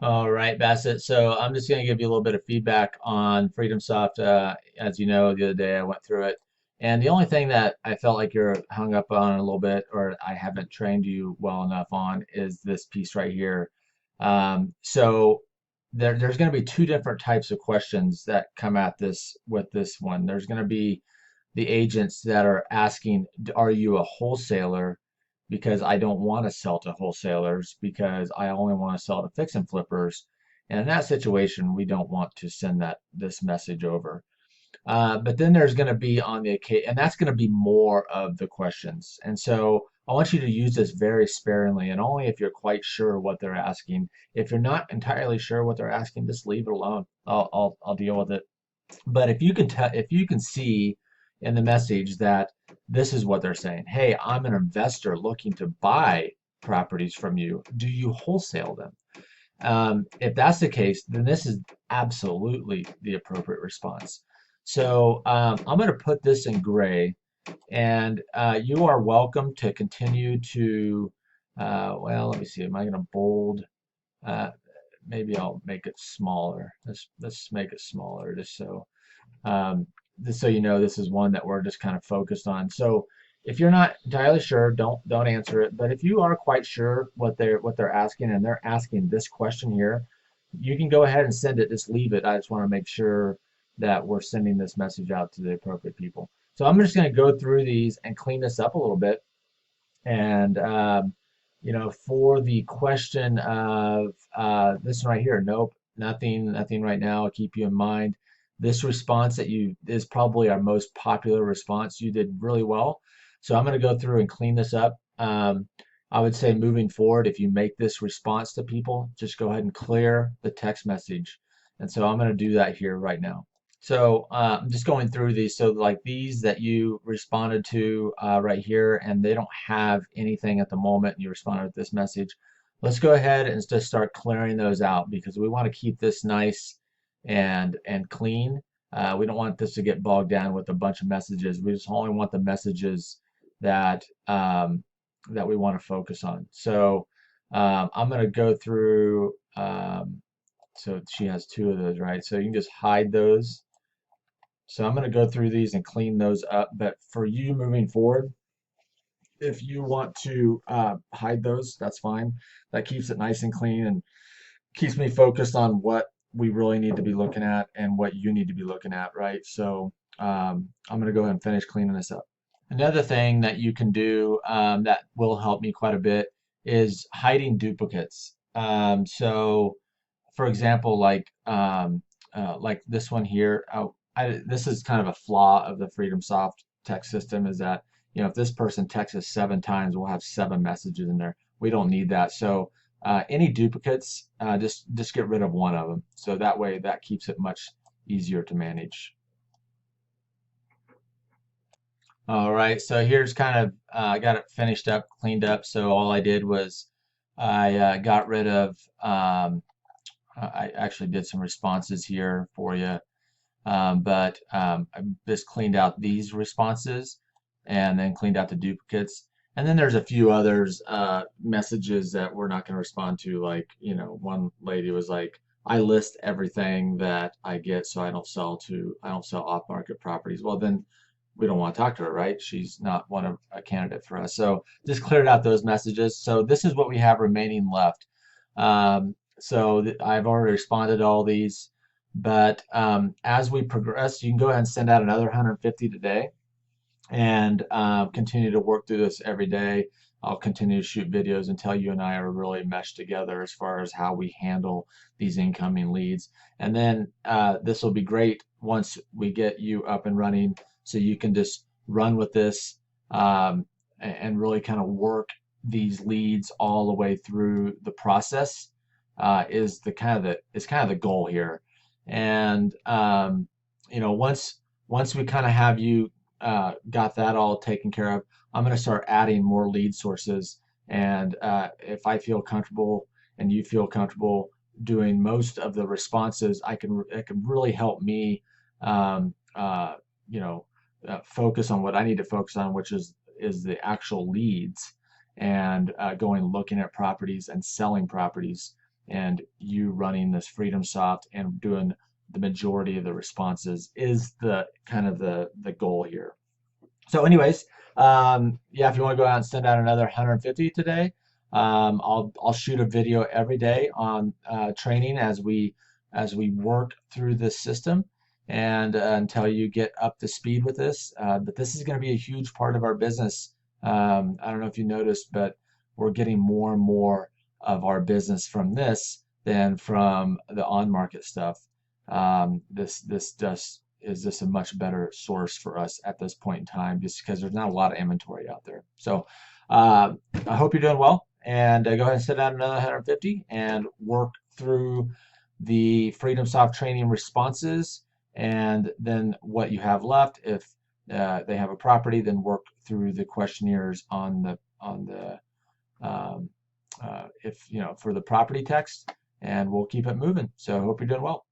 All right, Bassett. So I'm just going to give you a little bit of feedback on FreedomSoft. As you know, the other day I went through it, and the only thing that I felt like you're hung up on a little bit, or I haven't trained you well enough on, is this piece right here. So there's going to be two different types of questions that come at this with this one. There's going to be the agents that are asking, are you a wholesaler? Because I don't want to sell to wholesalers because I only want to sell to fix and flippers. And in that situation, we don't want to send this message over. But then there's going to be on the occasion, and that's going to be more of the questions. And so I want you to use this very sparingly and only if you're quite sure what they're asking. If you're not entirely sure what they're asking, just leave it alone. I'll deal with it. But if you can see in the message that this is what they're saying, hey, I'm an investor looking to buy properties from you. Do you wholesale them? If that's the case, then this is absolutely the appropriate response. So I'm going to put this in gray, and you are welcome to continue to, well, let me see, am I going to bold? Uh, Maybe I'll make it smaller. Let's make it smaller um, just so you know, this is one that we're just kind of focused on. So if you're not entirely sure, don't answer it. But if you are quite sure what they're asking, and they're asking this question here, you can go ahead and send it. Just leave it. I just want to make sure that we're sending this message out to the appropriate people. So I'm just going to go through these and clean this up a little bit. And for the question of this one right here, nope, nothing right now. I'll keep you in mind. This response that you is probably our most popular response. You did really well. So I'm going to go through and clean this up. I would say moving forward, if you make this response to people, just go ahead and clear the text message. And so I'm going to do that here right now. So I'm just going through these. So like these that you responded to right here, and they don't have anything at the moment, and you responded with this message. Let's go ahead and just start clearing those out because we want to keep this nice and clean. We don't want this to get bogged down with a bunch of messages. We just only want the messages that that we want to focus on. So I'm going to go through. So she has two of those, right? So you can just hide those. So I'm going to go through these and clean those up. But for you moving forward, if you want to hide those, that's fine. That keeps it nice and clean and keeps me focused on what we really need to be looking at and what you need to be looking at, right? So I'm going to go ahead and finish cleaning this up. Another thing that you can do that will help me quite a bit is hiding duplicates. So, for example, like this one here, this is kind of a flaw of the FreedomSoft text system is that if this person texts us 7 times, we'll have 7 messages in there. We don't need that. So any duplicates, just get rid of one of them. So that way, that keeps it much easier to manage. All right, so here's kind of I got it finished up, cleaned up. So all I did was I got rid of. I actually did some responses here for you, but I just cleaned out these responses and then cleaned out the duplicates. And then there's a few others messages that we're not going to respond to. Like one lady was like, "I list everything that I get, so I don't sell off-market properties." Well, then we don't want to talk to her, right? She's not a candidate for us. So just cleared out those messages. So this is what we have remaining left. I've already responded to all these, but as we progress, you can go ahead and send out another 150 today and continue to work through this every day. I'll continue to shoot videos until you and I are really meshed together as far as how we handle these incoming leads. And then this will be great once we get you up and running so you can just run with this and really kind of work these leads all the way through the process is kind of the goal here. And once we kind of have you got that all taken care of, I'm going to start adding more lead sources. And if I feel comfortable and you feel comfortable doing most of the responses, it can really help me, um, uh, you know, focus on what I need to focus on, which is the actual leads and going looking at properties and selling properties. and you running this FreedomSoft and doing the majority of the responses is the kind of the goal here. So anyways, yeah, if you want to go out and send out another 150 today, I'll shoot a video every day on training as we work through this system and until you get up to speed with this. But this is going to be a huge part of our business. I don't know if you noticed, but we're getting more and more of our business from this than from the on-market stuff. This does is this a much better source for us at this point in time, just because there's not a lot of inventory out there. So I hope you're doing well, and go ahead and set out another 150 and work through the FreedomSoft training responses, and then what you have left, if they have a property, then work through the questionnaires on the if for the property text, and we'll keep it moving. So I hope you're doing well.